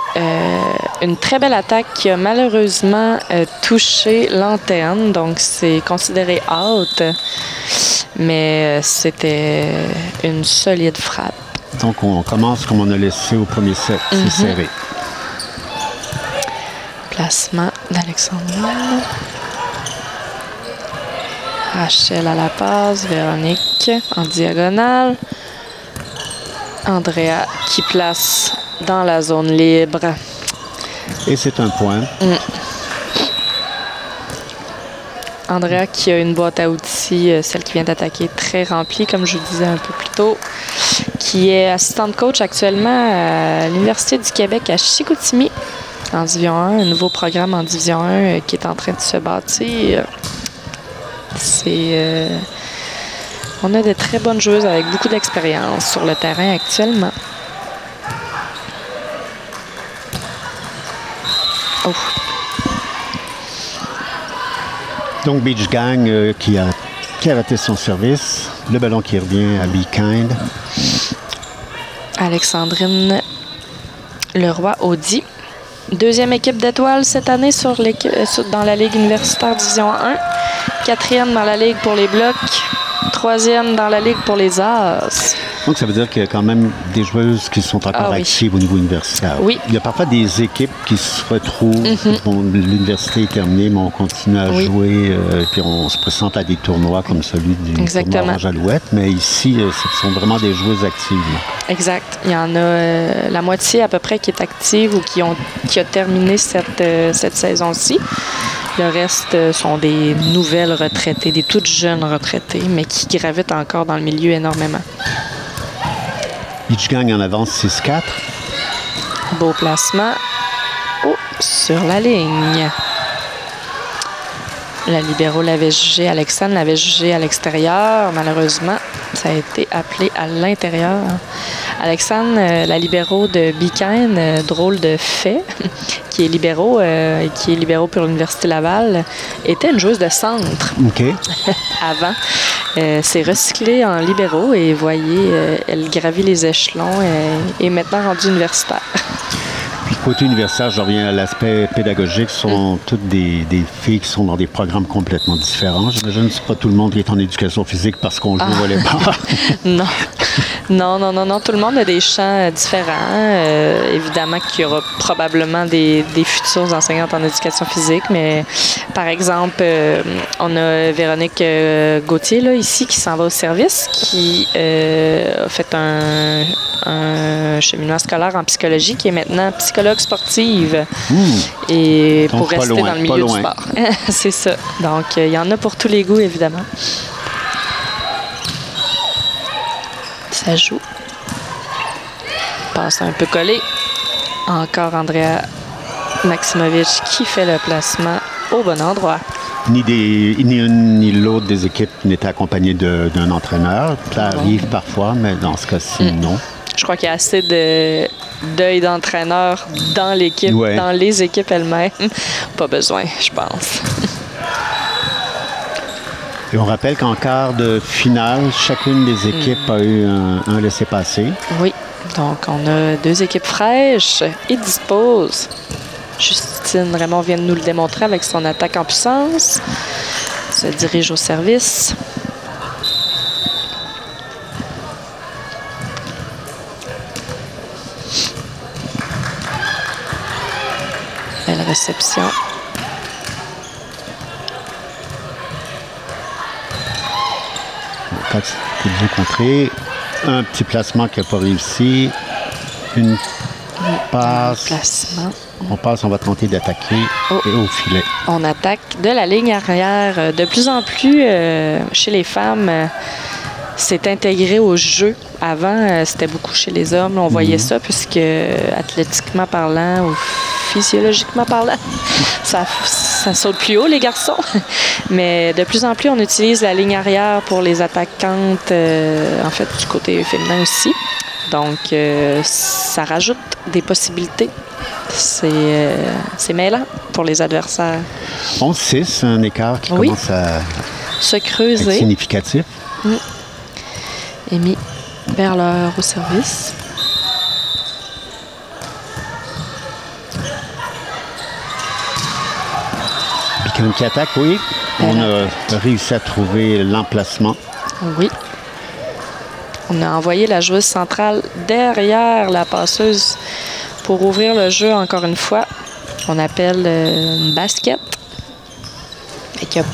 une très belle attaque qui a malheureusement touché l'antenne, donc c'est considéré out, mais c'était une solide frappe. Donc on commence comme on a laissé au premier set, c'est serré. Placement d'Alexandrine. Rachel à la passe, Véronique en diagonale. Andrea qui place dans la zone libre. Et c'est un point. Andrea qui a une boîte à outils, celle qui vient d'attaquer, très remplie, comme je vous disais un peu plus tôt, qui est assistante coach actuellement à l'Université du Québec à Chicoutimi, en Division 1, un nouveau programme en Division 1 qui est en train de se bâtir. On a de très bonnes joueuses avec beaucoup d'expérience sur le terrain actuellement. Oh. Donc Beach Gang qui a raté son service. Le ballon qui revient à Be Kind. Alexandrine Leroy-Audi. Deuxième équipe d'étoiles cette année dans la Ligue universitaire Division 1. Quatrième dans la Ligue pour les blocs. Troisième dans la Ligue pour les As. Donc, ça veut dire qu'il y a quand même des joueuses qui sont encore actives au niveau universitaire. Oui. Il y a parfois des équipes qui se retrouvent, bon, l'université est terminée, mais on continue à jouer, puis on se présente à des tournois comme celui du tournoi Orange Alouette. Mais ici, ce sont vraiment des joueuses actives. Exact. Il y en a la moitié à peu près qui est active ou qui a terminé cette saison-ci. Le reste sont des nouvelles retraitées, des toutes jeunes retraitées, mais qui gravitent encore dans le milieu énormément. Each gang en avance 6-4. Beau placement. Oh, sur la ligne. La libéro l'avait jugé, Alexandre l'avait jugé à l'extérieur. Malheureusement, ça a été appelé à l'intérieur. Alexandre, la libéro de Bicaine, drôle de fait, qui est libéro pour l'Université Laval, était une joueuse de centre OK. avant. C'est recyclé en libéro et voyez, elle gravit les échelons et est maintenant rendue universitaire. Puis côté universitaire, je reviens à l'aspect pédagogique. Ce sont toutes des filles qui sont dans des programmes complètement différents. J'imagine que ce n'est pas tout le monde qui est en éducation physique parce qu'on joue au volleyball. Non. Non. Tout le monde a des champs différents. Évidemment qu'il y aura probablement des futurs enseignantes en éducation physique, mais par exemple, on a Véronique Gauthier là, ici qui s'en va au service, qui a fait un cheminement scolaire en psychologie, qui est maintenant psychologue sportive. Et Donc, pour rester loin, dans le milieu du sport. C'est ça. Donc, il y en a pour tous les goûts, évidemment. Ça joue. Passe un peu collé. Encore Andrea Maximovic qui fait le placement au bon endroit. Ni une ni l'autre des équipes n'était accompagné d'un entraîneur. Ça arrive parfois, mais dans ce cas-ci, non. Je crois qu'il y a assez d'œil d'entraîneur dans l'équipe, dans les équipes elles-mêmes. Pas besoin, je pense. Et on rappelle qu'en quart de finale, chacune des équipes a eu un laissez-passer. Oui. Donc, on a deux équipes fraîches et disposent. Justine Raymond vient de nous le démontrer avec son attaque en puissance. Se dirige au service. Belle réception. C'est bien contré. Un petit placement qui n'a pas réussi. Une passe. Placement. On passe, on va tenter d'attaquer et au filet. On attaque de la ligne arrière. De plus en plus, chez les femmes, c'est intégré au jeu. Avant, c'était beaucoup chez les hommes. On voyait ça puisque, athlétiquement parlant ou physiologiquement parlant, ça saute plus haut, les garçons. Mais de plus en plus, on utilise la ligne arrière pour les attaquantes, en fait, du côté féminin aussi. Donc, ça rajoute des possibilités. C'est mêlant pour les adversaires. 11-6, un écart qui commence à se creuser. Être significatif. Amy Berler au service. Bicaine qui attaque, oui. On a réussi à trouver l'emplacement. Oui. On a envoyé la joueuse centrale derrière la passeuse pour ouvrir le jeu encore une fois. On appelle une basket. Et qui n'a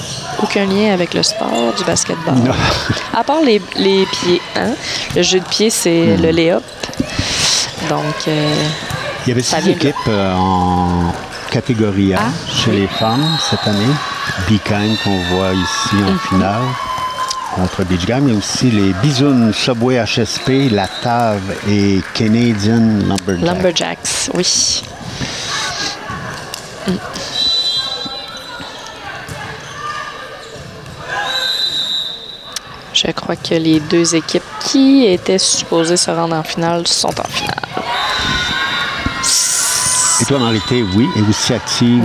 aucun lien avec le sport du basketball. Non. À part les pieds. Hein? Le jeu de pied, c'est le lay-up. Donc, il y avait 6 équipes en catégorie A chez les femmes cette année. Bicaine qu'on voit ici en finale contre Beach Gang, mais aussi les Bisounes Subway HSP, la TAV et Canadian Lumberjacks. Lumberjacks, oui. Je crois que les deux équipes qui étaient supposées se rendre en finale sont en finale. Et toi, Marie-Thé, oui, et aussi active,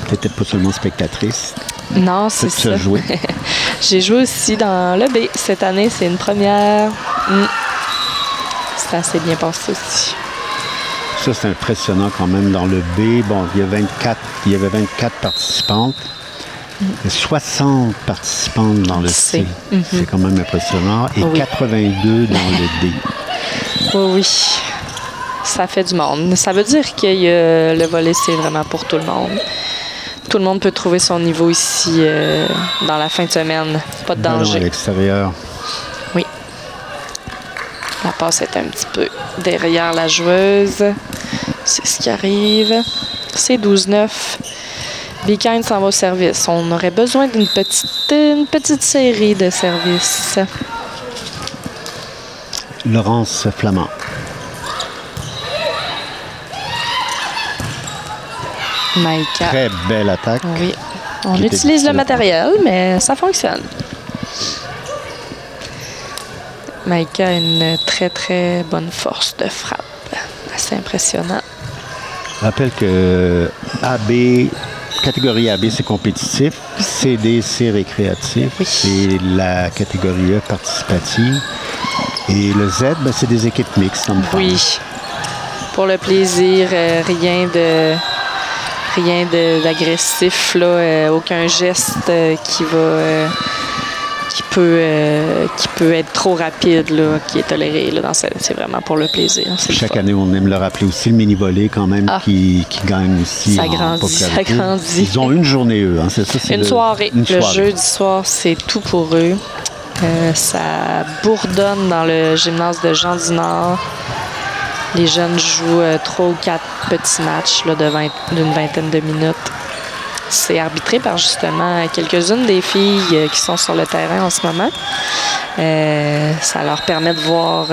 peut-être pas seulement spectatrice. Non, c'est ça. J'ai joué aussi dans le B cette année, c'est une première. C'est assez bien passé aussi. Ça, c'est impressionnant quand même dans le B. Bon, il y avait 24 participantes. 60 participantes dans le C. C'est quand même impressionnant. Et 82 dans le D. Oui. Ça fait du monde. Ça veut dire que le volley, c'est vraiment pour tout le monde. Tout le monde peut trouver son niveau ici dans la fin de semaine. Pas de danger. À l'extérieur. Oui. La passe est un petit peu derrière la joueuse. C'est ce qui arrive. C'est 12-9. Be Kind s'en va au service. On aurait besoin d'une petite série de services. Laurence Flamand. Maïka. Très belle attaque. Oui. On Qui était utilise le difficile à matériel, mais ça fonctionne. Maïka a une très bonne force de frappe. Assez impressionnant. Je rappelle que AB, catégorie AB, c'est compétitif. CD, c'est récréatif. Oui. Et la catégorie E, participative. Et le Z, ben, c'est des équipes mixtes. Comme Oui. Pour le plaisir, rien d'agressif, là, aucun geste qui peut être trop rapide, là, qui est toléré. Là, c'est vraiment pour le plaisir. Chaque année, on aime le rappeler aussi, le mini-volley quand même qui gagne aussi ça en grandit, popularité. ça grandit. Ils ont une journée, eux. Hein, c'est ça, c'est Une soirée. Une Le soirée. jeudi soir, c'est tout pour eux. Ça bourdonne dans le gymnase de Jean du Nord. Les jeunes jouent 3 ou 4 petits matchs là, d'une vingtaine de minutes. C'est arbitré par justement quelques-unes des filles qui sont sur le terrain en ce moment. Ça leur permet de voir...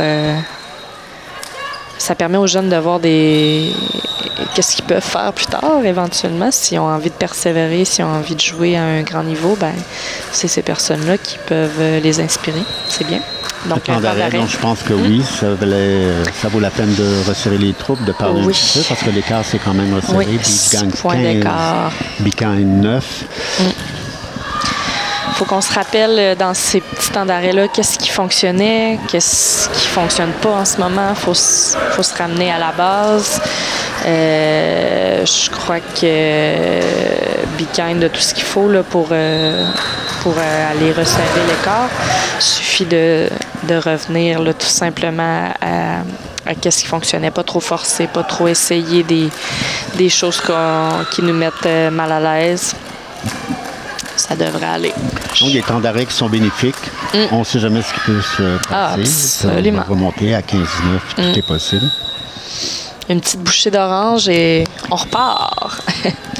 ça permet aux jeunes de voir qu'est-ce qu'ils peuvent faire plus tard, éventuellement, s'ils ont envie de persévérer, s'ils ont envie de jouer à un grand niveau, ben c'est ces personnes-là qui peuvent les inspirer. C'est bien. Donc, Le temps d'arrêt, donc je pense que oui, ça vaut la peine de resserrer les troupes, de parler un petit peu, parce que l'écart, c'est quand même resserré. Oui, Puis ils gagnent 6 points d'écart. Bican 9. Il faut qu'on se rappelle dans ces petits temps d'arrêt-là qu'est-ce qui fonctionnait, qu'est-ce qui ne fonctionne pas en ce moment. Il faut se ramener à la base. Je crois que Be Kind de tout ce qu'il faut là, pour aller resserrer l'écart. Il suffit de revenir là, tout simplement à qu'est-ce qui fonctionnait. Pas trop forcer, pas trop essayer des choses qui nous mettent mal à l'aise. Ça devrait aller. Donc, des temps d'arrêt qui sont bénéfiques. On ne sait jamais ce qui peut se passer. Absolument. Ça va remonter à 15-9, tout est possible. Une petite bouchée d'orange et on repart.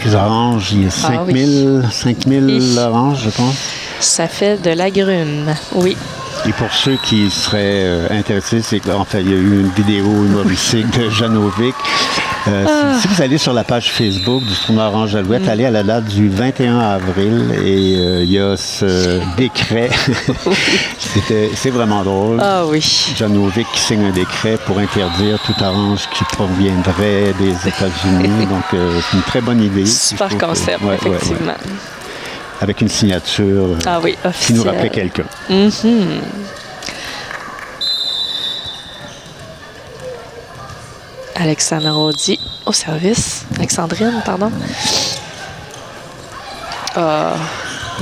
Les oranges, il y a 5000 oranges, je pense. Ça fait de l'agrumes, oui. Et pour ceux qui seraient intéressés, c'est qu'en fait, il y a eu une vidéo humoristique de Janovic. Si vous allez sur la page Facebook du tournoi Orange Alouette, allez à la date du 21 avril et il y a ce décret. C'est vraiment drôle. Ah oui. Janovic qui signe un décret pour interdire tout orange qui proviendrait des États-Unis. Donc, c'est une très bonne idée. Super concept, effectivement. Ouais. Avec une signature qui nous rappelait quelqu'un. Alexandre Rodi au service. Alexandrine, pardon.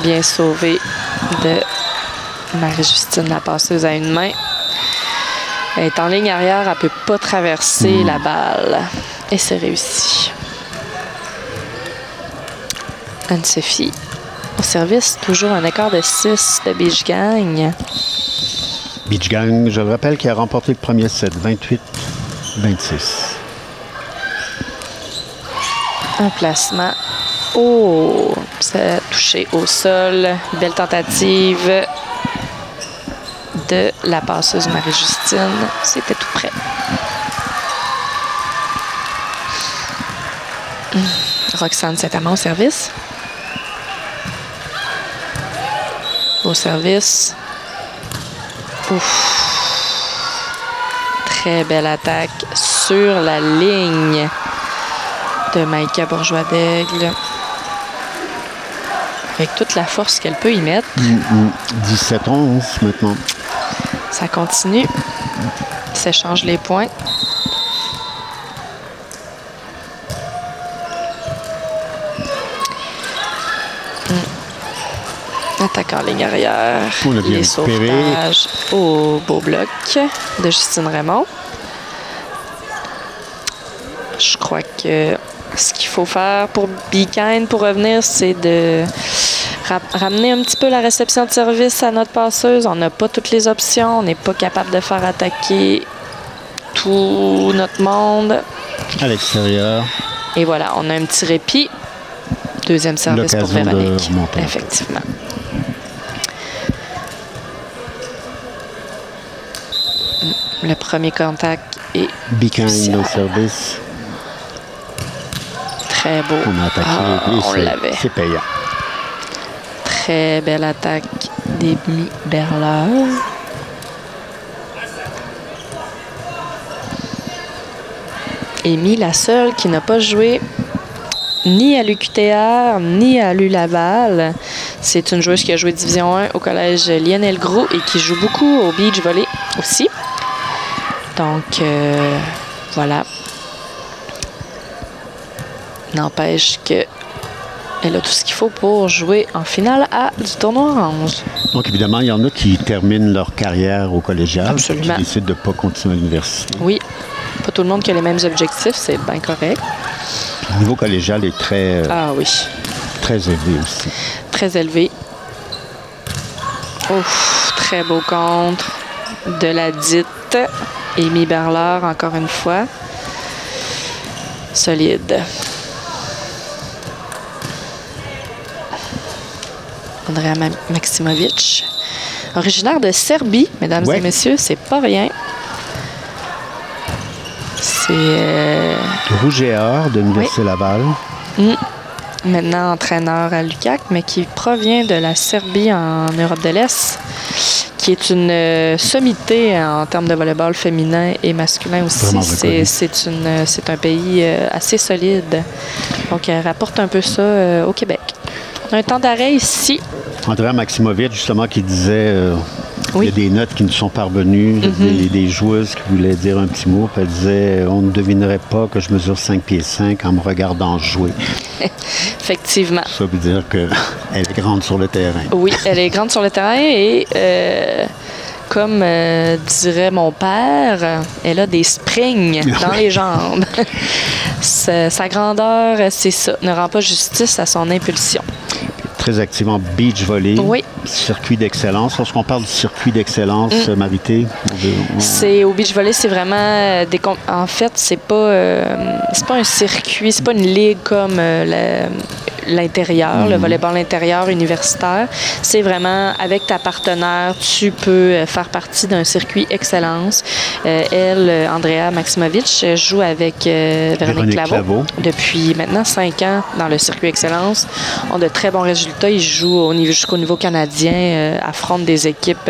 Bien sauvé de Marie-Justine, la passeuse à une main. Elle est en ligne arrière, elle ne peut pas traverser la balle. Et c'est réussi. Anne-Sophie au service, toujours un écart de 6 de Beach Gang. Beach Gang, je le rappelle, qui a remporté le premier set, 28-26. Un placement. Oh! Ça a touché au sol. Belle tentative de la passeuse Marie-Justine. C'était tout près. Roxane Saint-Amand au service. Au service. Ouf. Très belle attaque sur la ligne de Maïka Bourgeois-Daigle. Avec toute la force qu'elle peut y mettre. 17-11 maintenant. Ça continue. S'échange les points. Attaque en ligne arrière. On a bien les sauvetages au beau bloc de Justine Raymond. Je crois que ce qu'il faut faire pour Be Kind, pour revenir, c'est de ramener un petit peu la réception de service à notre passeuse. On n'a pas toutes les options. On n'est pas capable de faire attaquer tout notre monde. À l'extérieur. Et voilà, on a un petit répit. Deuxième service pour l'occasion de Véronique. remonter. Effectivement. Le premier contact est Behind crucial. au service. Très beau. On a attaqué Ah, et on l'avait. c'est payant. Très belle attaque d'Amy Berleur. Amy, la seule qui n'a pas joué ni à l'UQTR, ni à l'ULaval. C'est une joueuse qui a joué Division 1 au collège Lionel Groux et qui joue beaucoup au beach volley aussi. Donc, voilà. N'empêche que elle a tout ce qu'il faut pour jouer en finale A du tournoi orange. Donc, évidemment, il y en a qui terminent leur carrière au collégial, Absolument. qui décident de ne pas continuer à l'université. Oui, pas tout le monde qui a les mêmes objectifs, c'est bien correct. Le niveau collégial est Ah oui, très élevé aussi. très élevé. Ouf, très beau contre de la dite Amy Berleur, encore une fois. Solide. Andrea Maximovic, originaire de Serbie, mesdames Ouais. et messieurs, c'est pas rien. C'est Rouge et Or de l'Université Laval. maintenant entraîneur à l'UQAC, mais qui provient de la Serbie en Europe de l'Est, qui est une sommité en termes de volleyball féminin et masculin aussi. Vraiment reconnu. C'est un pays assez solide. Donc, elle rapporte un peu ça au Québec. On a un temps d'arrêt ici. Andrea Maximovic, justement, qui disait Oui. il y a des notes qui nous sont parvenues, des joueuses qui voulaient dire un petit mot, puis elle disait on ne devinerait pas que je mesure 5 pieds 5 en me regardant jouer. Effectivement. Ça veut dire qu'elle est grande sur le terrain. Oui, elle est grande sur le terrain et, comme dirait mon père, elle a des springs dans les jambes. Sa grandeur, c'est ça, ne rend pas justice à son impulsion. Très active en beach volley, Oui. circuit d'excellence. Lorsqu'on parle de circuit d'excellence, Marité, C'est au beach volley, c'est vraiment en fait, c'est pas un circuit, c'est pas une ligue comme l'intérieur, le volleyball intérieur universitaire. C'est vraiment avec ta partenaire, tu peux faire partie d'un circuit excellence. Elle, Andrea Maximovic, joue avec Véronique Claveau depuis maintenant 5 ans dans le circuit excellence. Ont de très bons résultats. Ils jouent jusqu'au niveau canadien, affrontent des équipes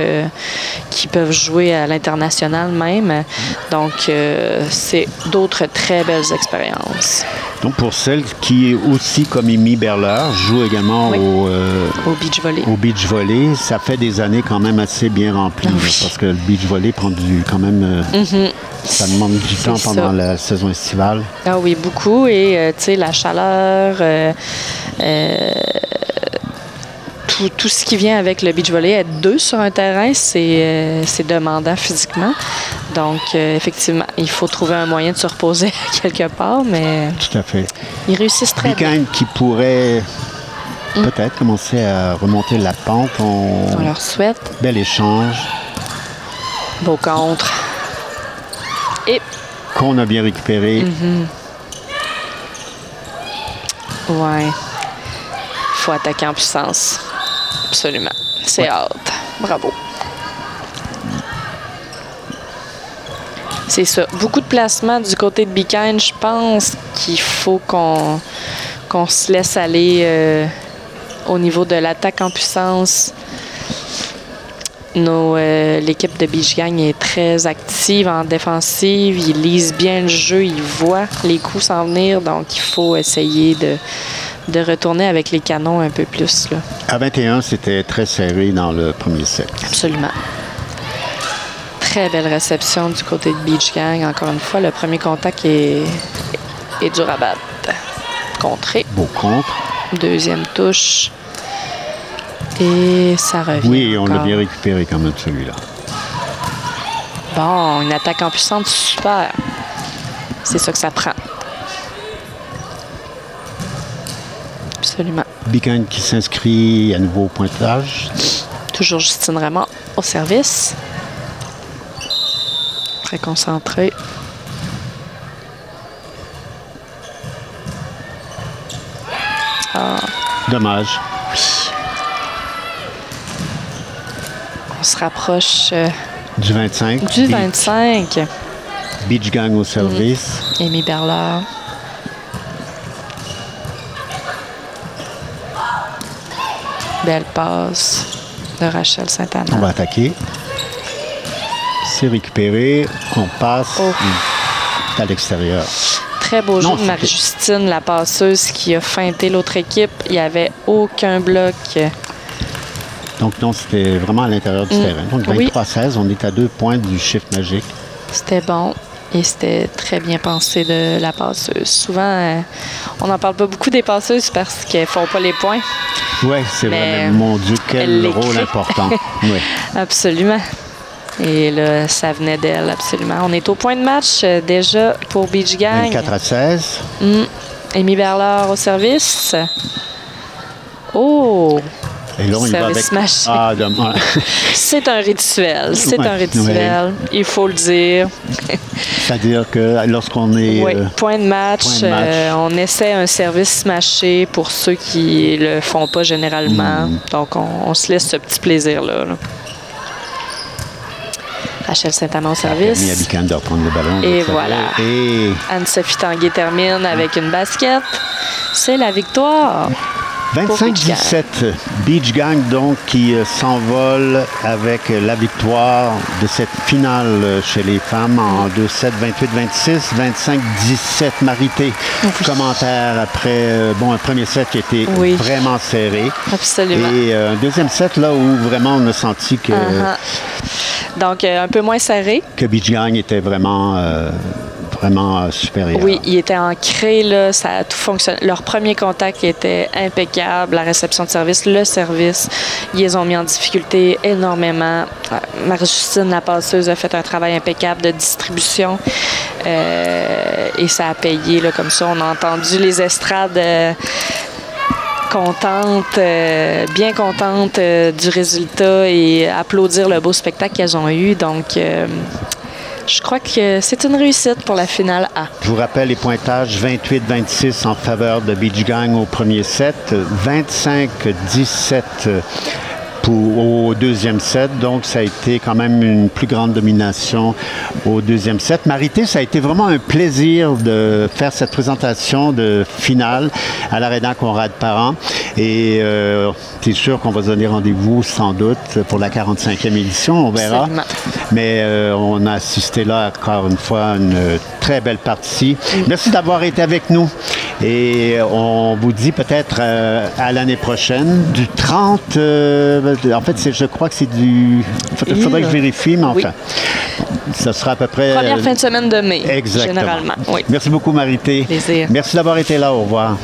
qui peuvent jouer à l'international même. Donc, c'est d'autres très belles expériences. Donc, pour celle qui, aussi comme Amy Berleur, joue également Oui. au Beach volley. Au beach volley, ça fait des années quand même assez bien remplies. Oui. Là, parce que le beach volley prend quand même... Ça demande du temps C'est pendant ça. la saison estivale. Ah oui, beaucoup. Et, tu sais, la chaleur... tout ce qui vient avec le beach volley, être deux sur un terrain, c'est demandant physiquement. Donc, effectivement, il faut trouver un moyen de se reposer quelque part, mais Tout à fait. ils réussissent très bien. Behind qui pourrait peut-être commencer à remonter la pente. On leur souhaite. Bel échange Beau contre. Et, qu'on a bien récupéré. ouais, il faut attaquer en puissance. Absolument. C'est hâte. Bravo. C'est ça. Beaucoup de placements du côté de Beacon. Je pense qu'il faut qu'on se laisse aller au niveau de l'attaque en puissance. L'équipe de Beach Gang est très active en défensive. Ils lisent bien le jeu. Ils voient les coups s'en venir. Donc, il faut essayer de retourner avec les canons un peu plus, là. À 21, c'était très serré dans le premier set. Absolument. Très belle réception du côté de Beach Gang. Encore une fois, le premier contact est dur à battre. Contré. Beau contre. Deuxième touche. Et ça revient. Oui, on l'a encore. bien récupéré quand même, celui-là. Bon, une attaque en puissance, super. C'est ça que ça prend. Absolument. Beacon qui s'inscrit à nouveau au pointage. Toujours Justine Raymond au service. Très concentrée. Ah. Dommage. On se rapproche Du 25. du 25. Beach Gang au service. Amy Berlard. Belle passe de Rachel On Saint-Amand. va attaquer. C'est récupéré. On passe. Oh. C'est à l'extérieur. Très beau jeu Non, de c'était- Marie-Justine, la passeuse qui a feinté l'autre équipe. Il n'y avait aucun bloc. Donc, non, c'était vraiment à l'intérieur du terrain. Donc, Oui. 23-16, on est à 2 points du chiffre magique. C'était bon et c'était très bien pensé de la passeuse. Souvent, on n'en parle pas beaucoup des passeuses parce qu'elles ne font pas les points. Oui, c'est Mais vrai. Mais mon Dieu, elle quel l'écrit. rôle important. Oui. Absolument. Et là, ça venait d'elle, absolument. On est au point de match déjà pour Beach Gang. 24-16. Amy Berlard au service. Oh! Et là, on y va avec... Service mâché. Ah, dommage. C'est un rituel. C'est Ouais, un rituel. Il faut le dire. C'est-à-dire que lorsqu'on est... Oui, point de match. point de match. On essaie un service smashé pour ceux qui le font pas généralement. Donc, on se laisse ce petit plaisir-là. là. Rachel Saint-Amand au service. Camille Abican de reprendre le ballon. Et vous savez. voilà. Et Anne-Sophie Tanguay termine avec une basket. C'est la victoire. 25-17, Beach Gang donc qui s'envole avec la victoire de cette finale chez les femmes en 2-7, 28-26, 25-17. Marité, commentaire après un premier set qui était Oui. vraiment serré. Absolument. Et un deuxième set là où vraiment on a senti que, Donc, un peu moins serré. que Beach Gang était vraiment supérieur. Oui, il était ancré, là, ça a tout fonctionné. Leur premier contact était impeccable, la réception de service, le service, ils les ont mis en difficulté énormément. Marie-Justine, la passeuse, a fait un travail impeccable de distribution et ça a payé, là, comme ça. On a entendu les estrades contentes, bien contentes du résultat et applaudir le beau spectacle qu'elles ont eu. Donc, je crois que c'est une réussite pour la finale A. Je vous rappelle les pointages 28-26 en faveur de Beach Gang au premier set, 25-17 au deuxième set. Donc, ça a été quand même une plus grande domination au deuxième set. Marité, ça a été vraiment un plaisir de faire cette présentation de finale à l'Arena Conrad Parent. Et c'est sûr qu'on va se donner rendez-vous sans doute pour la 45e édition. On verra. Absolument. Mais on a assisté là encore une fois à une très belle partie. Merci d'avoir été avec nous. Et on vous dit peut-être à l'année prochaine, du 30... en fait, je crois que c'est du... Il faudrait que je vérifie, mais enfin, ça sera à peu près... Première fin de semaine de mai, Exactement. généralement. Oui. Merci beaucoup, Marité. Plaisir. Merci d'avoir été là. Au revoir.